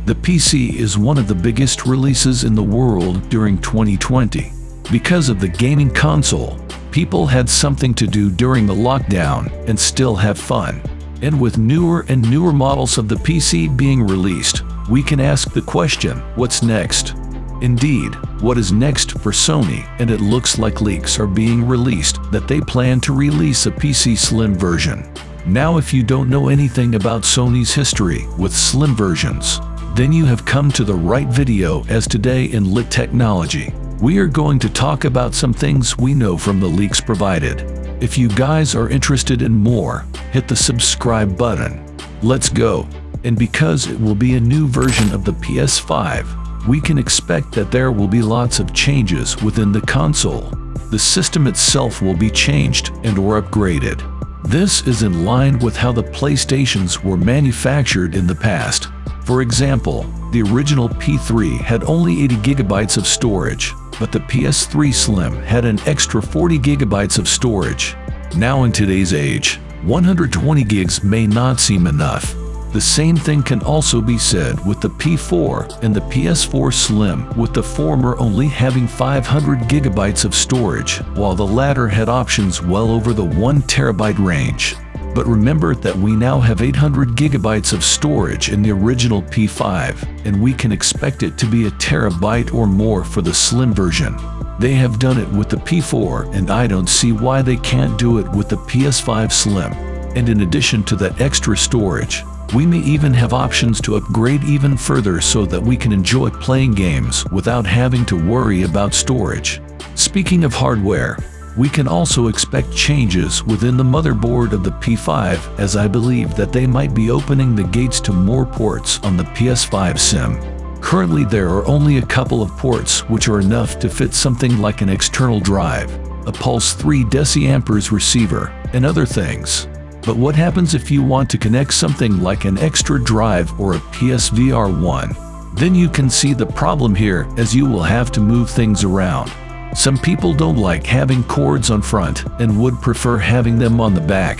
The PC is one of the biggest releases in the world during 2020. Because of the gaming console, people had something to do during the lockdown and still have fun. And with newer and newer models of the PC being released, we can ask the question, what's next? Indeed, what is next for Sony? And it looks like leaks are being released that they plan to release a PC Slim version. Now, if you don't know anything about Sony's history with Slim versions, then you have come to the right video, as today in Lit Technology, we are going to talk about some things we know from the leaks provided. If you guys are interested in more, hit the subscribe button. Let's go. And because it will be a new version of the PS5, we can expect that there will be lots of changes within the console. The system itself will be changed and or upgraded. This is in line with how the PlayStations were manufactured in the past. For example, the original P3 had only 80 gigabytes of storage, but the PS3 Slim had an extra 40 gigabytes of storage. Now in today's age, 120 gigs may not seem enough. The same thing can also be said with the P4 and the PS4 Slim, with the former only having 500 gigabytes of storage, while the latter had options well over the 1 terabyte range. But remember that we now have 800 gigabytes of storage in the original P5, and we can expect it to be a terabyte or more for the Slim version. They have done it with the P4, and I don't see why they can't do it with the PS5 Slim. And in addition to that extra storage, we may even have options to upgrade even further so that we can enjoy playing games without having to worry about storage. Speaking of hardware, we can also expect changes within the motherboard of the P5, as I believe that they might be opening the gates to more ports on the PS5 Slim. Currently there are only a couple of ports which are enough to fit something like an external drive, a Pulse 3 deciamperes receiver, and other things. But what happens if you want to connect something like an extra drive or a PSVR 1? Then you can see the problem here, as you will have to move things around. Some people don't like having cords on front and would prefer having them on the back.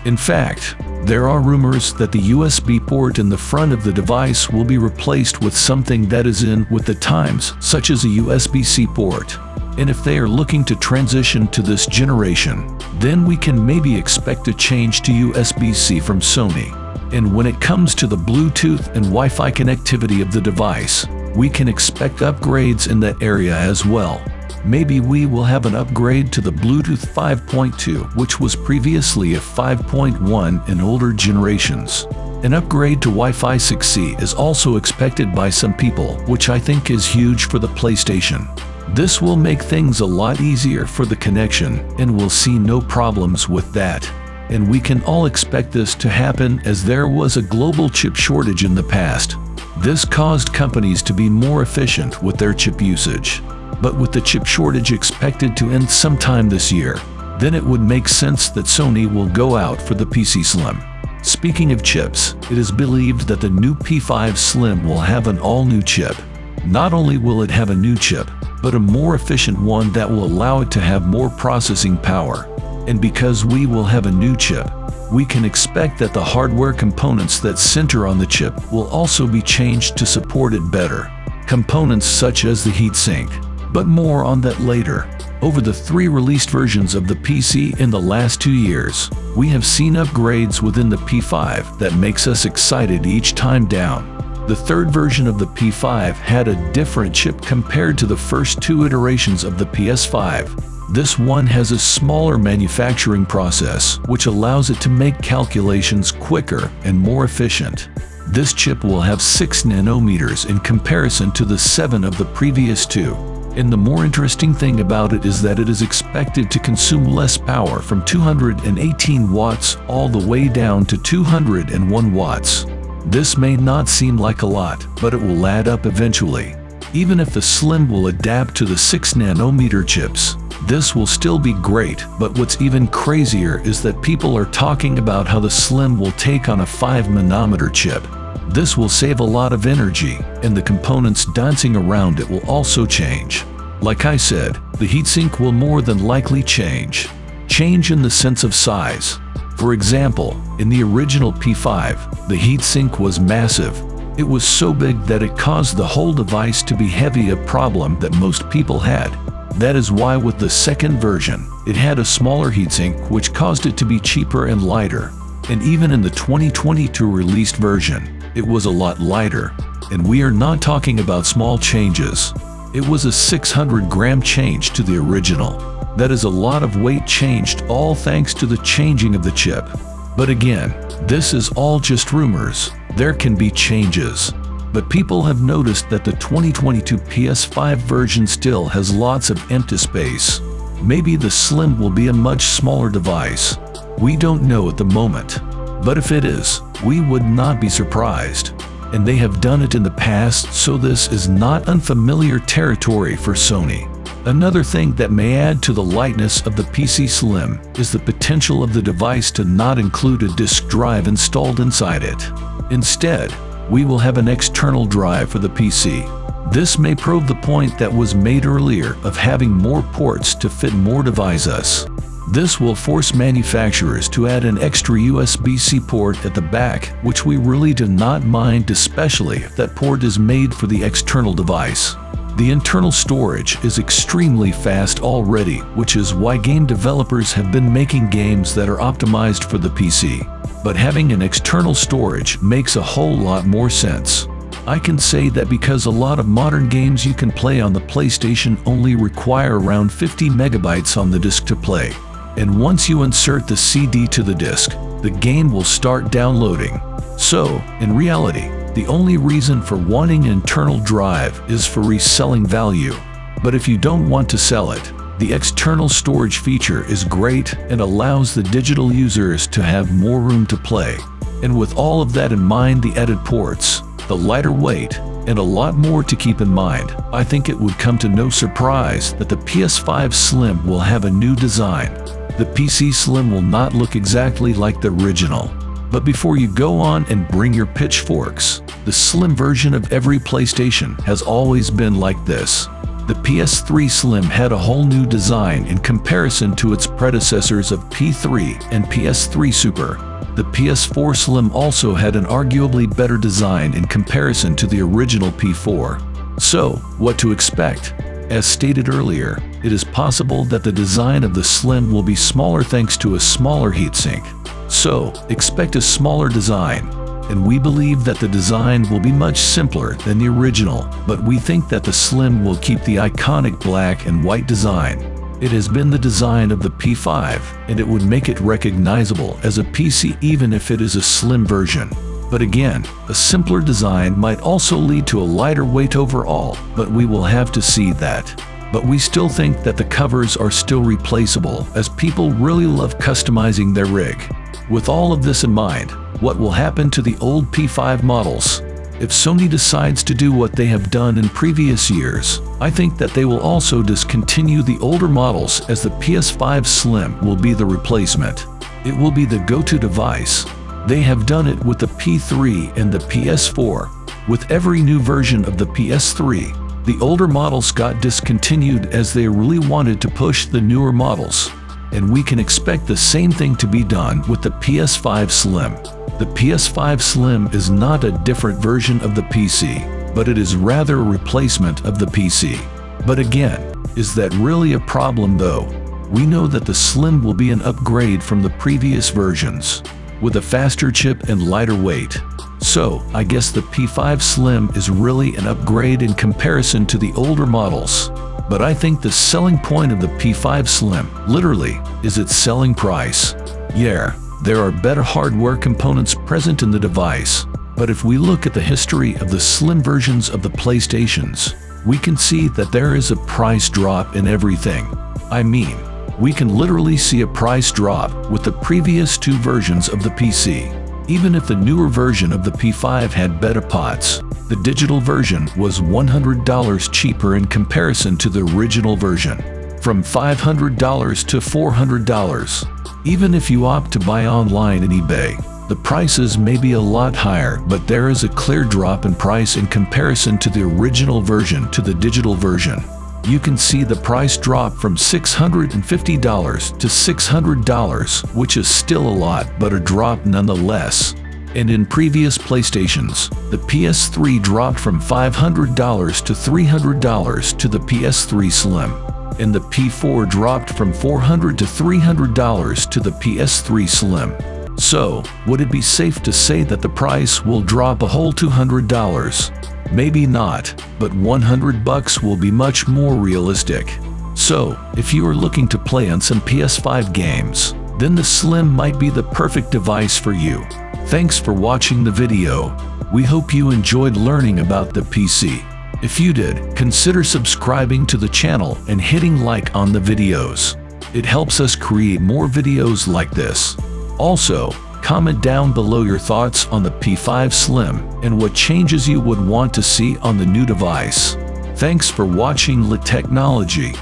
In fact, there are rumors that the USB port in the front of the device will be replaced with something that is in with the times, such as a USB-C port. And if they are looking to transition to this generation, then we can maybe expect a change to USB-C from Sony. And when it comes to the Bluetooth and Wi-Fi connectivity of the device, we can expect upgrades in that area as well. Maybe we will have an upgrade to the Bluetooth 5.2, which was previously a 5.1 in older generations. An upgrade to Wi-Fi 6E is also expected by some people, which I think is huge for the PlayStation. This will make things a lot easier for the connection, and we'll see no problems with that. And we can all expect this to happen, as there was a global chip shortage in the past. This caused companies to be more efficient with their chip usage. But with the chip shortage expected to end sometime this year, then it would make sense that Sony will go out for the PC Slim. Speaking of chips, it is believed that the new P5 Slim will have an all-new chip. Not only will it have a new chip, but a more efficient one that will allow it to have more processing power. And because we will have a new chip, we can expect that the hardware components that center on the chip will also be changed to support it better. Components such as the heatsink. But more on that later. Over the 3 released versions of the PC in the last 2 years, we have seen upgrades within the P5 that makes us excited each time down. The third version of the P5 had a different chip compared to the first 2 iterations of the PS5. This one has a smaller manufacturing process, which allows it to make calculations quicker and more efficient. This chip will have 6 nanometers in comparison to the 7 of the previous 2. And the more interesting thing about it is that it is expected to consume less power, from 218 watts all the way down to 201 watts. This may not seem like a lot, but it will add up eventually. Even if the Slim will adapt to the 6 nanometer chips, this will still be great. But what's even crazier is that people are talking about how the Slim will take on a 5 nanometer chip. This will save a lot of energy, and the components dancing around it will also change. Like I said, the heatsink will more than likely change. Change in the sense of size. For example, in the original P5, the heatsink was massive. It was so big that it caused the whole device to be heavy, a problem that most people had. That is why with the second version, it had a smaller heatsink, which caused it to be cheaper and lighter. And even in the 2022 released version, it was a lot lighter. And we are not talking about small changes. It was a 600-gram change to the original. That is a lot of weight changed, all thanks to the changing of the chip. But again, this is all just rumors. There can be changes. But people have noticed that the 2022 PS5 version still has lots of empty space. Maybe the Slim will be a much smaller device. We don't know at the moment. But if it is, we would not be surprised. And they have done it in the past, so this is not unfamiliar territory for Sony. Another thing that may add to the lightness of the PC Slim is the potential of the device to not include a disk drive installed inside it. Instead, we will have an external drive for the PC. This may prove the point that was made earlier of having more ports to fit more devices. This will force manufacturers to add an extra USB-C port at the back, which we really do not mind, especially if that port is made for the external device. The internal storage is extremely fast already, which is why game developers have been making games that are optimized for the PC. But having an external storage makes a whole lot more sense. I can say that because a lot of modern games you can play on the PlayStation only require around 50 megabytes on the disk to play. And once you insert the CD to the disk, the game will start downloading. So, in reality, the only reason for wanting an internal drive is for reselling value. But if you don't want to sell it, the external storage feature is great and allows the digital users to have more room to play. And with all of that in mind, the added ports, the lighter weight, and a lot more to keep in mind, I think it would come to no surprise that the PS5 Slim will have a new design. The PC Slim will not look exactly like the original. But before you go on and bring your pitchforks, the Slim version of every PlayStation has always been like this. The PS3 Slim had a whole new design in comparison to its predecessors of P3 and PS3 Super. The PS4 Slim also had an arguably better design in comparison to the original P4. So, what to expect? As stated earlier, it is possible that the design of the Slim will be smaller thanks to a smaller heatsink. So, expect a smaller design. And we believe that the design will be much simpler than the original, but we think that the Slim will keep the iconic black and white design. It has been the design of the P5, and it would make it recognizable as a PC even if it is a slim version. But again, a simpler design might also lead to a lighter weight overall, but we will have to see that. But we still think that the covers are still replaceable, as people really love customizing their rig. With all of this in mind, what will happen to the old P5 models? If Sony decides to do what they have done in previous years, I think that they will also discontinue the older models, as the PS5 Slim will be the replacement. It will be the go-to device. They have done it with the P3 and the PS4. With every new version of the PS3, the older models got discontinued as they really wanted to push the newer models. And we can expect the same thing to be done with the PS5 Slim. The PS5 Slim is not a different version of the PC, but it is rather a replacement of the PC. But again, is that really a problem though? We know that the Slim will be an upgrade from the previous versions, with a faster chip and lighter weight. So, I guess the P5 Slim is really an upgrade in comparison to the older models. But I think the selling point of the P5 Slim, literally, is its selling price. Yeah, there are better hardware components present in the device, but if we look at the history of the Slim versions of the PlayStations, we can see that there is a price drop in everything. I mean, we can literally see a price drop with the previous two versions of the PC. Even if the newer version of the P5 had better pots, the digital version was $100 cheaper in comparison to the original version, from $500 to $400. Even if you opt to buy online in eBay, the prices may be a lot higher, but there is a clear drop in price in comparison to the original version to the digital version. You can see the price drop from $650 to $600, which is still a lot, but a drop nonetheless. And in previous PlayStations, the PS3 dropped from $500 to $300 to the PS3 Slim, and the P4 dropped from $400 to $300 to the PS3 Slim. So, would it be safe to say that the price will drop a whole $200? Maybe not, but $100 will be much more realistic. So, if you are looking to play on some PS5 games, then the Slim might be the perfect device for you. Thanks for watching the video. We hope you enjoyed learning about the PC. If you did, consider subscribing to the channel and hitting like on the videos. It helps us create more videos like this. Also, comment down below your thoughts on the P5 Slim and what changes you would want to see on the new device. Thanks for watching Lit Technology.